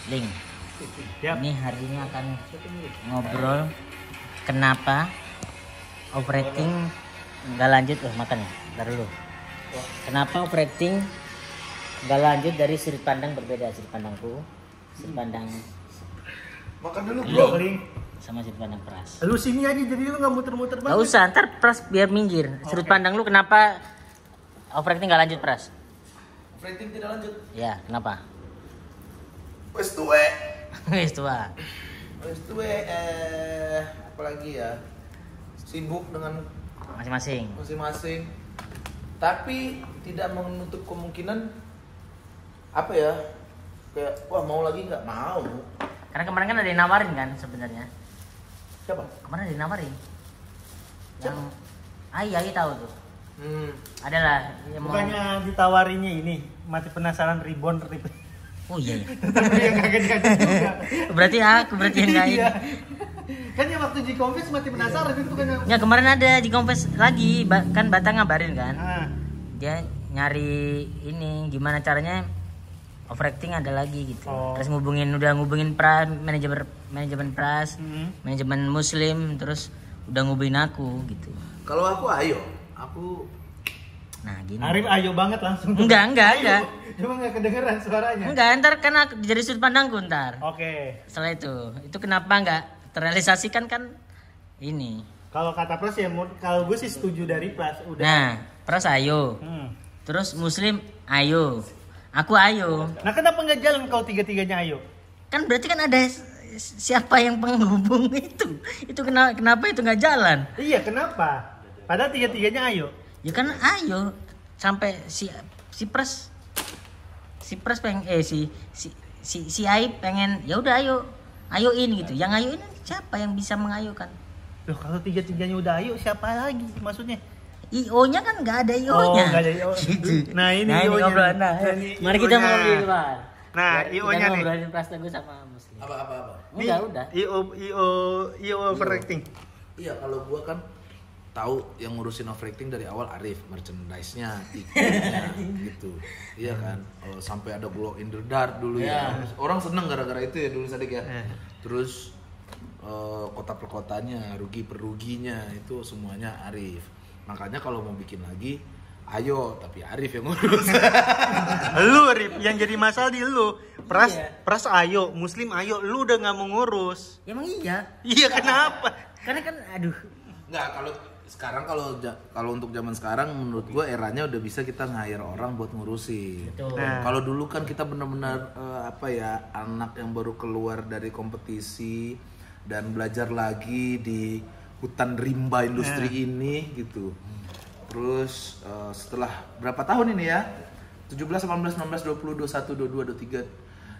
Link. Yap. Ini hari ini akan ngobrol kenapa operating nggak lanjut. Makan ya, ntar dulu. Kenapa operating nggak lanjut dari sudut pandang berbeda. Sudut pandangku, sudut pandang Makan dulu bro. Link. sama sudut pandang Pras. Lu sini aja jadi lu nggak muter-muter Gak banget. usah, ntar Pras biar minggir. Sudut pandang lu kenapa operating nggak lanjut, Pras? Operating tidak lanjut. Ya, kenapa? Wes tuwe. Wis tua. Wes tuwe. Apalagi ya. Sibuk dengan Masing-masing. masing-masing. Tapi tidak menutup kemungkinan apa ya? Kayak wah mau lagi nggak mau. Karena kemarin kan ada yang nawarin kan sebenarnya. Siapa? Kemarin ada yang nawarin. Yang Siapa? Ai tahu tuh. Adalah yang mau. Bukannya ditawarinnya ini mati penasaran reborn rip. Oh iya. Tapi yang kagak diajak juga. Berarti aku berarti yang enggak ini. Iya. Kan yang waktu G-Confess mati penasaran itu kan yang. Ya kemarin ada di Confess lagi, kan Batang ngabarin kan. Ah. Dia nyari ini gimana caranya overacting ada lagi gitu. Oh. Terus udah ngubungin Pras, manajemen Pras, manajemen Muslim, terus udah ngubungin aku gitu. Kalau aku ayo, aku Nah, gini. Arif ayo banget langsung. Enggak. Cuma nggak kedengeran suaranya. Enggak, ntar kan jadi sudut pandangku ntar. Oke. Setelah itu kenapa enggak terrealisasikan kan ini. Kalau kata Pras ya, kalau gue sih setuju dari Pras. Udah. Nah, Pras ayo. Terus Muslim ayo. Aku ayo. Nah kenapa nggak jalan kalau tiga-tiganya ayo? Kan berarti kan ada siapa yang penghubung itu. Itu kenapa itu nggak jalan? Iya kenapa? Padahal tiga-tiganya ayo. Ya kan ayo sampai si Pras pengen si Aib pengen ya udah ayoin gitu. Yang ayoin siapa yang bisa mengayukan? Loh kalau tiga-tiganya udah ayo siapa lagi maksudnya? IO-nya kan nggak ada IO-nya. Oh nggak ada IO. Gitu. Nah ini Nah, ini IO-nya. ngobrolan. Nah, mari kita IO-nya. ngobrol di luar. Nah Kita IO-nya nih. ngobrolin Pras Teguh sama Muslim. apa? Enggak, udah. IO overacting. Iya kalau gua kan tahu yang ngurusin overacting dari awal Arif, merchandise-nya, tiketnya gitu. Iya kan? Sampai ada glow in the dark dulu ya. Orang seneng gara-gara itu ya dulu Sadik ya. Terus kota per kotanya, rugi per ruginya itu semuanya Arif. Makanya kalau mau bikin lagi ayo, tapi Arif yang ngurus. Lu Rip, yang jadi masalah di lu. Pras, Iya. Pras ayo, Muslim ayo, lu udah nggak mau ngurus. Ya, emang iya. Iya kenapa? Karena kan aduh. Enggak, kalau sekarang kalau untuk zaman sekarang menurut gua eranya udah bisa kita nge-hire orang buat ngurusin. Betul. Nah. Kalau dulu kan kita benar-benar anak yang baru keluar dari kompetisi dan belajar lagi di hutan rimba industri ini gitu. Terus setelah berapa tahun ini ya? 17, 18, 19, 20, 21, 22, 23.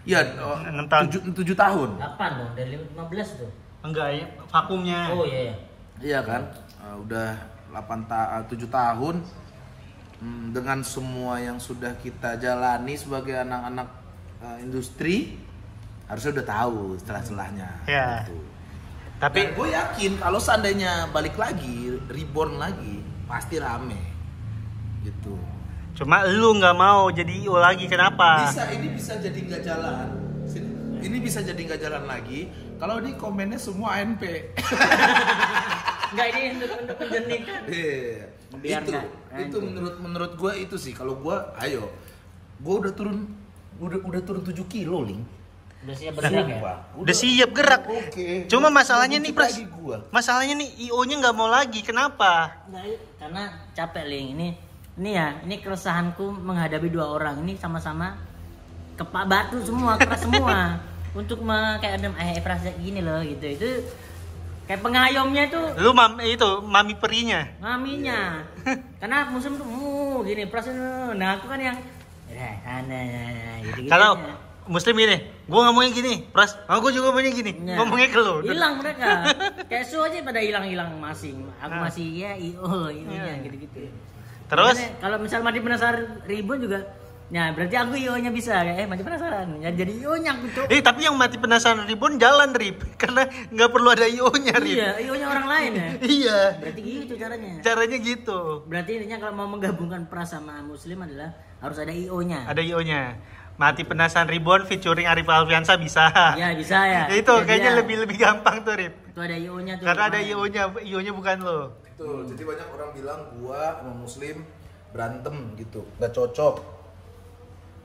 Ya, 6 tahun. 7 tahun. 8 dong, dari 15 tuh. Enggak ya, vakumnya. Oh iya. Iya kan? Udah 7 tahun dengan semua yang sudah kita jalani sebagai anak-anak industri harusnya udah tahu celah-celahnya. Ya. Gitu. Tapi gue yakin kalau seandainya balik lagi, reborn lagi, pasti rame. Gitu. cuma lu nggak mau jadi IO lagi, kenapa? Ini bisa jadi nggak jalan. Ini bisa jadi nggak jalan lagi kalau di komennya semua ANP. Enggak, ini untuk menjernihkan. Iya. Membiarkan. Itu menurut gue itu sih. Kalau gue ayo, gue udah turun 7 kilo, Ling. Udah siap bergerak ya? Udah siap gerak. Oke. Cuma masalahnya nih, Pras. Lagi gua. Masalahnya nih IO-nya nggak mau lagi. Kenapa? Nah, karena capek, Ling. Ini keresahanku menghadapi dua orang. Ini sama-sama kepak batu semua, keras semua. Untuk kayak ada Pras gini loh gitu. Itu kayak pengayomnya itu Lu mami perinya. maminya. Karena musim tuh gini Pras. Nah, aku kan yang gitu. Kalau Muslim gini, gua ngomongnya gini, Pras, gue juga ngomongnya gini, Ya. ngomongnya ke lu. Hilang mereka. Kayak su aja pada hilang masing. Aku Nah. masih ya IO-nya Ya. gitu-gitu. Terus? Makanya kalau misal mati penasaran ribut juga, ya berarti aku IO-nya bisa mati penasaran. Ya jadi IO-nya aku cok. Tapi yang mati penasaran Ribon jalan Rip, karena nggak perlu ada IO-nya Rip. Iya, IO-nya orang lain ya. Iya. Berarti gitu caranya. Caranya gitu. Berarti intinya kalau mau menggabungkan Pras sama Muslim adalah harus ada IO-nya. Ada IO-nya. Mati Penasaran Reborn featuring Arif Alfiansa bisa. Ya bisa ya. Ya itu Jadi kayaknya ya, lebih gampang tuh, Rip. itu ada IO-nya tuh. Karena ada IO-nya bukan lo. Betul. Jadi banyak orang bilang gua sama Muslim berantem gitu, nggak cocok.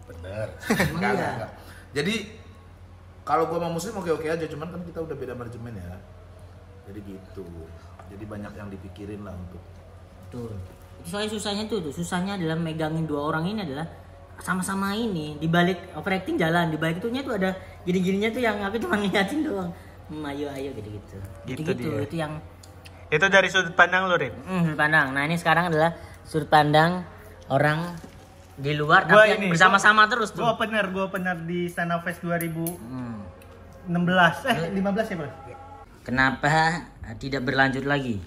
Bener. Enggak. Jadi kalau gua sama Muslim oke-oke aja, cuman kan kita udah beda manajemen ya. Jadi gitu. Jadi banyak yang dipikirin lah untuk. Betul. Itu soalnya susahnya adalah megangin dua orang ini adalah sama-sama ini di balik overacting jalan, di balik itunya tuh ada gini-gininya tuh yang aku cuma ngeliatin doang. Ayo gitu-gitu. Gitu Gitu dia. itu yang Itu dari sudut pandang lo, Rip. sudut pandang. Nah, ini sekarang adalah sudut pandang orang di luar Gua tapi yang ini, bersama-sama terus tuh. Gue opener di Stand Up Fest 2016. Hmm. 15 ya, Bro? Kenapa tidak berlanjut lagi?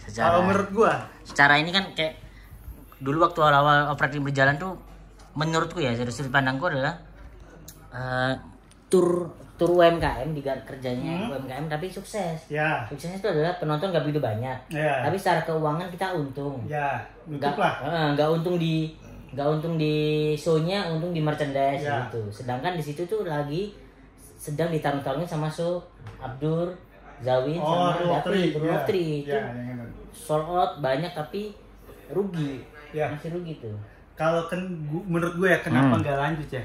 Kalau menurut gue, Secara ini kan kayak dulu waktu awal-awal overacting berjalan tuh menurutku ya dari sudut pandangku adalah tur UMKM di kerjanya UMKM tapi sukses. ya, Suksesnya itu adalah penonton gak begitu banyak. Ya. Tapi secara keuangan kita untung. ya, Nggak nutup lah. nggak untung di show-nya, untung di merchandise Ya. gitu. Sedangkan di situ tuh lagi sedang ditarung-tarungin sama show Abdur, Zawin Oh, sama Rule of Dapi, Three. Rule of Three. Itu Ya, yang enak. sold out banyak tapi rugi. Ya. Masih rugi tuh. Kalau menurut gue ya kenapa nggak lanjut ya?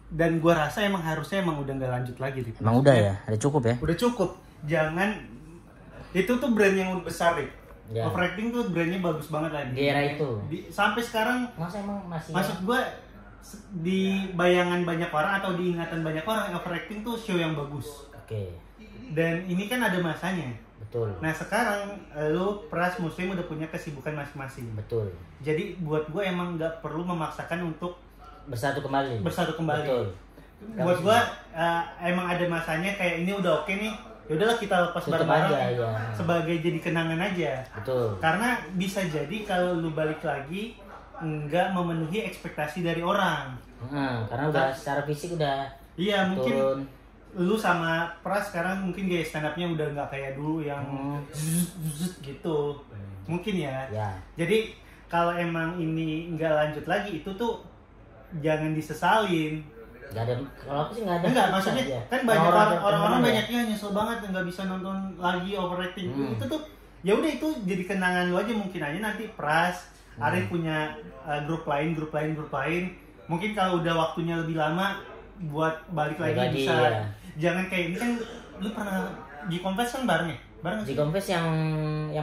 Dan gue rasa harusnya udah nggak lanjut lagi, Rip. Emang udah ya? Ada cukup ya? Udah cukup. Jangan itu tuh brand yang udah besar, Rip. Ya. Overacting tuh brandnya bagus banget lah Di era itu. Sampai sekarang Masa emang masih maksud gue di bayangan banyak orang atau di ingatan banyak orang overacting tuh show yang bagus. Oke, Dan ini kan ada masanya. betul. Nah sekarang lu Pras Muslim udah punya kesibukan masing-masing. Betul. Jadi buat gue emang nggak perlu memaksakan untuk Bersatu kembali. Betul. Betul. Buat gue emang ada masanya kayak ini udah oke nih. Ya udahlah kita lepas Tutup bareng-bareng aja, ya. sebagai jadi kenangan aja. Betul. Karena bisa jadi kalau lu balik lagi nggak memenuhi ekspektasi dari orang. Karena udah secara fisik udah Iya mungkin turun. lu sama Pras sekarang mungkin gaya stand up-nya udah nggak kayak dulu yang zzzz gitu. Mungkin ya. Ya. Jadi kalau emang ini nggak lanjut lagi itu tuh jangan disesalin. Gak ada, kalau aku sih nggak ada. Enggak, maksudnya Ya. kan banyak orang-orang ya. banyaknya nyesel banget nggak bisa nonton lagi overacting. Itu tuh ya udah itu jadi kenangan lu aja, mungkin aja nanti Pras, Arif punya grup lain. Mungkin kalau udah waktunya lebih lama buat balik lagi Pribadi, bisa. ya. Jangan kayak ini kan lu pernah di Confess kan bareng ya? Bareng Di sih. Confess yang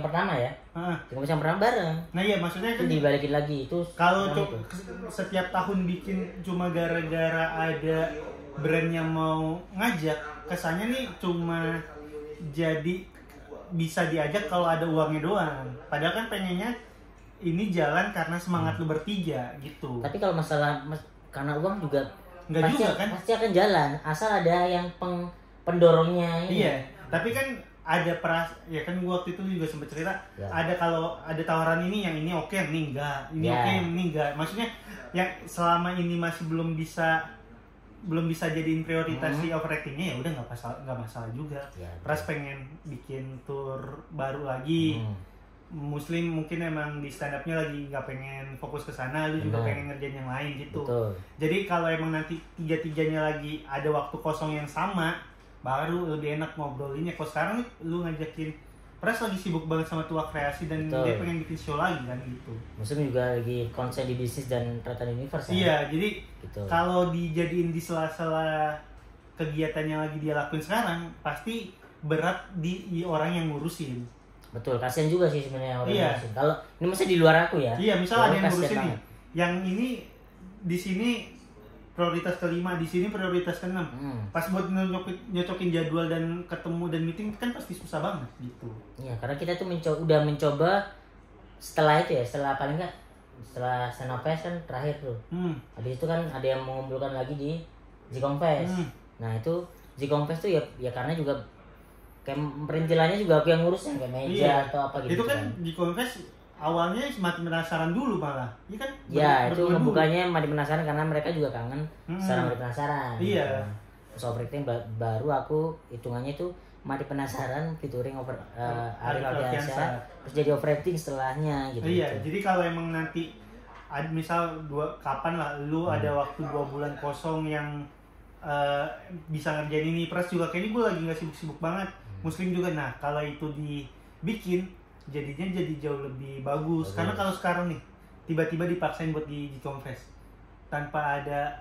pertama ya. Heeh. Di Confess yang pertama bareng. Nah iya maksudnya Itu kan dibalikin lagi itu. kalau yang itu. setiap tahun bikin cuma gara-gara ada brand yang mau ngajak, kesannya nih cuma jadi bisa diajak kalau ada uangnya doang. Padahal kan pengennya ini jalan karena semangat lu bertiga gitu. Tapi kalau masalah karena uang juga Nggak juga kan? pasti akan jalan asal ada yang pendorongnya ini. Iya, tapi kan ada ya kan gua waktu itu juga sempat cerita Ya. ada kalau ada tawaran ini yang ini oke yang ini enggak, ini Ya. oke yang ini enggak. Maksudnya yang selama ini masih belum bisa jadiin prioritas si overactingnya ya udah nggak masalah juga. Ya, Pras pengen bikin tour baru lagi. Muslim mungkin emang di stand up-nya lagi nggak pengen fokus ke sana, lu juga Benar. pengen ngerjain yang lain gitu. Betul. Jadi kalau emang nanti tiga-tiganya lagi ada waktu kosong yang sama, baru lebih enak ngobrolinnya. Kalau sekarang nih lu ngajakin Pras lagi sibuk banget sama Tua Kreasi dan Betul. dia pengen bikin show lagi kan gitu. Muslim juga lagi konsen di bisnis dan Ratan Universe ya. Iya, jadi Gitu. kalau dijadiin di sela-sela kegiatan yang lagi dia lakuin sekarang, pasti berat di orang yang ngurusin. Betul, kasihan juga sih sebenarnya orang Iya. ngurusin. Kalau ini masih di luar aku ya. Iya, misal ada yang kasihan ngurusin nih. banget. Yang ini di sini prioritas kelima, di sini prioritas keenam. Pas buat nyocokin jadwal dan ketemu dan meeting kan pasti susah banget gitu. Iya, karena kita tuh udah mencoba setelah itu ya, setelah paling nggak setelah Senopes kan terakhir tuh. Habis itu kan ada yang mengumpulkan lagi di Zikongfest. Nah itu Zikongfest tuh ya karena juga kayak perintilannya juga aku yang ngurusnya kayak meja atau apa gitu. Itu kan di Confess awalnya Mati Penasaran dulu malah. Iya kan? Ya itu berdua dulu. ngebukanya Mati Penasaran karena mereka juga kangen secara Mati Penasaran. Iya. Gitu. Terus overacting baru aku hitungannya itu Mati Penasaran featuring Arif Alfiansa. Terus jadi overacting setelahnya gitu. Iya, jadi kalau emang nanti misal kapan lah lu ada waktu 2 bulan kosong yang bisa ngerjain ini. Pras juga kayaknya gue lagi nggak sibuk-sibuk banget. Muslim juga. Nah kalau itu dibikin jadinya jadi jauh lebih bagus. Karena kalau sekarang nih tiba-tiba dipaksain buat di confess tanpa ada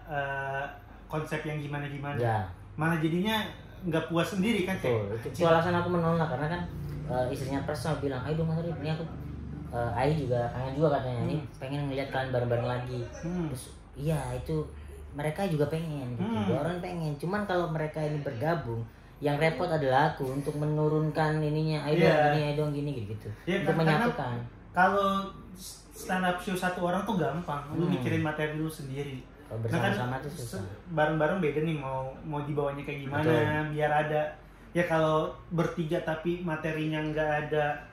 konsep yang gimana-gimana, malah jadinya nggak puas sendiri kan. Itu alasan aku menolak, karena kan istrinya Pras sama bilang, ayo dong Mas Arif, ini aku Ai juga kangen juga katanya, ini pengen ngeliat kalian bareng-bareng lagi. Terus iya itu mereka juga pengen gitu, dua orang pengen. Cuman kalau mereka ini bergabung, yang repot adalah aku untuk menurunkan ininya, ayo dong gini gitu, untuk menyatukan. Kalau stand up show satu orang tuh gampang, lu mikirin materi lu sendiri. Kalau bersama-sama tuh susah. Bareng-bareng beda nih, mau dibawanya kayak gimana. Biar ada ya, kalau bertiga tapi materinya nggak ada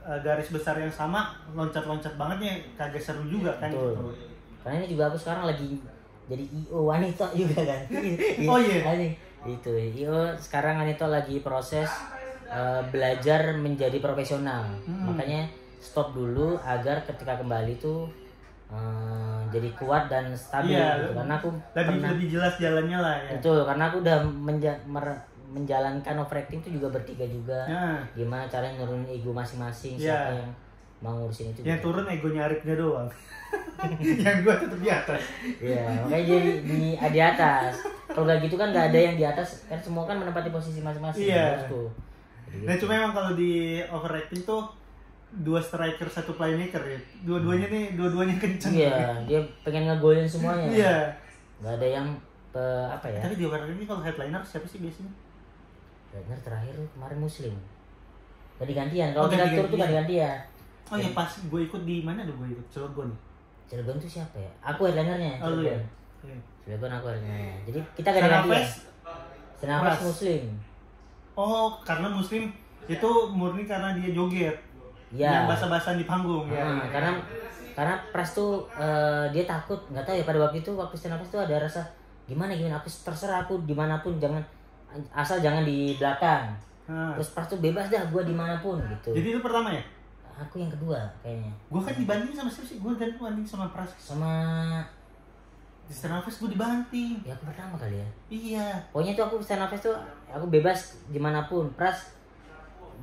garis besar yang sama, loncat-loncat banget ya kagak seru juga kan. Gitu. Karena ini juga aku sekarang lagi jadi IO wanita juga kan. Oh iya. Itu IO sekarang wanita lagi proses belajar menjadi profesional. Makanya stop dulu agar ketika kembali tuh jadi kuat dan stabil gitu. Karena aku lebih jelas jalannya lah ya. Betul, karena aku udah menjalankan overacting itu juga bertiga juga. Gimana caranya nurunin ego masing-masing, siapa yang mau ngurusin itu. Yang turun egonya Arifnya doang. Yang gua tetap di atas. Iya, makanya jadi di atas. Kalau gak gitu kan gak ada yang di atas, kan semua kan menempati posisi masing-masing. Iya. Gitu. Nah cuma emang kalau di overacting tuh 2 striker 1 playmaker ya. Dua-duanya kenceng. Iya, dia pengen ngegolin semuanya. Iya. Gak ada yang apa ya? Tapi di overacting ini kalau headliner siapa sih biasanya? Headliner terakhir kemarin Muslim. Ganti gantian. Kalau kita tur tuh ganti gantian. Oh ya pas gue ikut di mana tuh, gue ikut Cilegon. Cilegon tuh siapa ya? Aku headlinernya. Cilegon. Cilegon aku headlinernya. Jadi kita ganti gantian. Senafas Muslim. Oh, karena Muslim itu murni karena dia joget. Iya. Yang basa-basan di panggung ya. Karena Pras tuh dia takut, nggak tahu ya, pada waktu itu waktu senafas tuh ada rasa gimana aku terserah, aku dimanapun, asal jangan di belakang. Terus Pras tuh bebas dah, gue dimanapun gitu. Jadi itu pertama ya? Aku yang kedua kayaknya. Gue kan dibanding sama siapa sih? Gue banding sama Pras. Sama di senafas gue dibanting. Ya aku pertama kali ya. Iya. Pokoknya tuh aku senafas tuh aku bebas dimanapun. Pras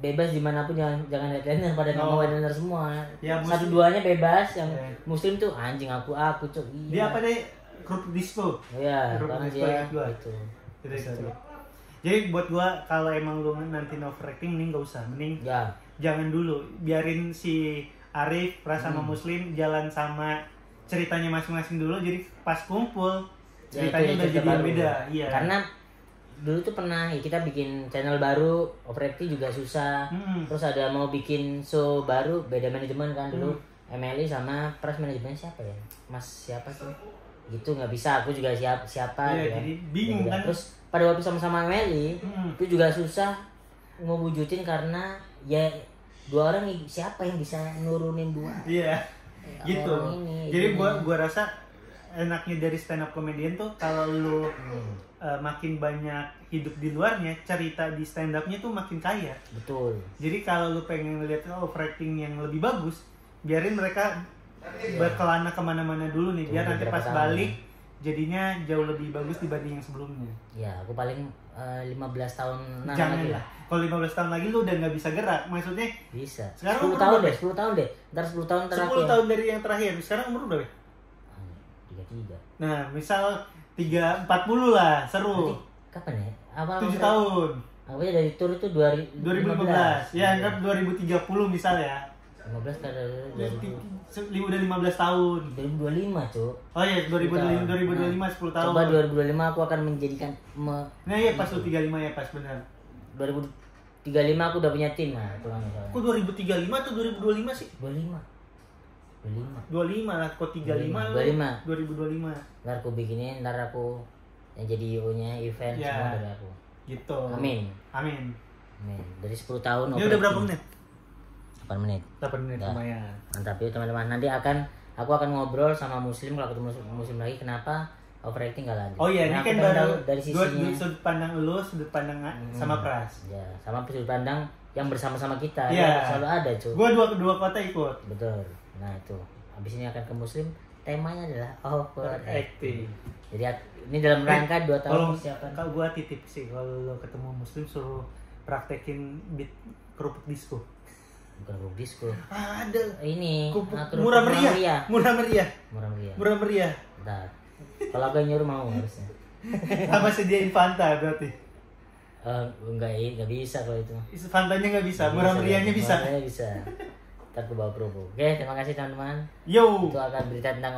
bebas dimanapun, jangan headliner, pada nggak mau headliner semua. Ya, satu duanya bebas, yang Muslim tuh anjing aku cok. Iya. Dia apa deh? Grup disco. Iya, karena dia gitu. Jadi buat gua kalau emang lu nanti overacting mending gak usah, mending jangan dulu, biarin si Arif, Pras sama Muslim jalan sama ceritanya masing-masing dulu. Jadi pas kumpul ceritanya udah jadi beda. Iya. Karena dulu tuh pernah kita bikin channel baru, overacting juga susah. Terus ada mau bikin show baru, beda manajemen kan dulu. Emily sama Pras manajemen siapa ya? Mas siapa tuh? Gitu nggak bisa, aku juga siapa ya. Jadi bingung kan. Terus pada waktu sama-sama Emily itu juga susah ngewujudin karena ya 2 orang siapa yang bisa nurunin 2? Iya. Gitu. Jadi gua rasa enaknya dari stand up comedian tuh kalau lu makin banyak hidup di luarnya, cerita di stand up-nya tuh makin kaya. Betul. Jadi kalau lu pengen lihat overacting yang lebih bagus, biarin mereka berkelana kemana-mana dulu nih, biar nanti pas balik jadinya jauh lebih bagus dibanding yang sebelumnya. Ya, aku paling 15 tahun jangan lah. Kalau 15 tahun lagi lu udah nggak bisa gerak, maksudnya bisa. Sekarang 10 tahun deh. Ntar 10 tahun terakhir. 10 tahun dari yang terakhir. Sekarang umur berapa? 33. Nah, misal 40 lah, seru. Nanti, kapan ya? 7 tahun. Aku ya dari tour itu 2015. Ya, anggap 2030 misal ya. 15 kan udah 15 tahun. 2025, Cuk. Oh iya, 2025 10 tahun. Coba 2025 aku akan menjadikan Nah, iya pas lu 35 ya, pas benar. 2035 aku udah punya tim lah, itu kan misalnya. Kok 2035 atau 2025 sih? 25 lah, kok 35 2025. Ntar aku bikinin, ntar aku yang jadi IO-nya event semua dari aku. Gitu. Amin. Dari 10 tahun. Ini udah berapa menit? 8 menit. Lumayan. Mantap ya teman-teman. Nanti aku akan ngobrol sama Muslim kalau ketemu Muslim lagi, kenapa overacting gak lanjut. Oh iya, ini kan baru dari sisinya. Sudut pandang lu, sudut pandang sama Pras. Ya, sama sudut pandang yang bersama-sama kita. Iya. Selalu ada, cuy. Gua dua kota ikut. Betul. Nah, itu. habis ini akan ke muslim, temanya adalah overacting. Overacting. Jadi ini dalam rangka 2 tahun persiapan. Kalau gua titip sih, kalau lo ketemu muslim suruh praktekin beat kerupuk disco. Bukan kerupuk disco. Ada. Ini Kerupuk murah meriah. Murah meriah. Bentar. Kalau gue nyuruh mau harusnya. Sama sediain Fanta berarti. Enggak bisa kalau itu. Fantanya nggak bisa, murah meriahnya bisa. Murah meriahnya bisa. Ntar ke bawah kerupuk. Oke, terima kasih teman-teman. Yo. Itu akan berita tentang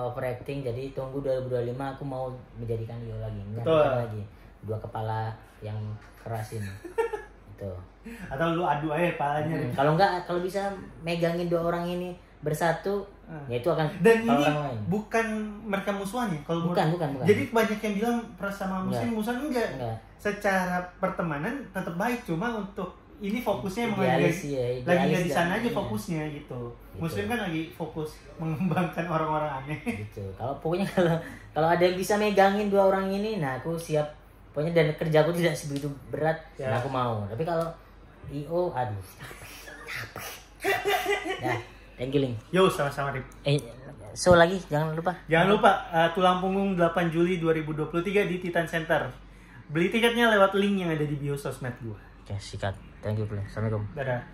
overacting. Jadi tunggu 2025 aku mau menjadikan Io lagi. Betul. Lagi. 2 kepala yang keras ini. Itu. Atau lu adu aja palanya. Kalau enggak, kalau bisa megangin 2 orang ini bersatu, ya itu akan dan ini orang lain. bukan mereka musuhannya kalau Bukan. Jadi banyak yang bilang sama muslim musuhan enggak. Secara pertemanan tetap baik, cuma untuk ini fokusnya emang lagi di sana aja fokusnya gitu. Muslim kan lagi fokus mengembangkan orang-orang aneh. Gitu. Pokoknya kalau ada yang bisa megangin 2 orang ini, nah aku siap. Pokoknya dan kerjaku tidak sebegitu berat, nah aku mau. Tapi kalau IO, aduh. Nah, thank you, Ling. Yo, sama-sama, Rip. So lagi, jangan lupa. Jangan lupa, Tulang Punggung 8 Juli 2023 di Titan Center. Beli tiketnya lewat link yang ada di bio sosmed gua. Oke, sikat. Thank you, Assalamualaikum. Dadah.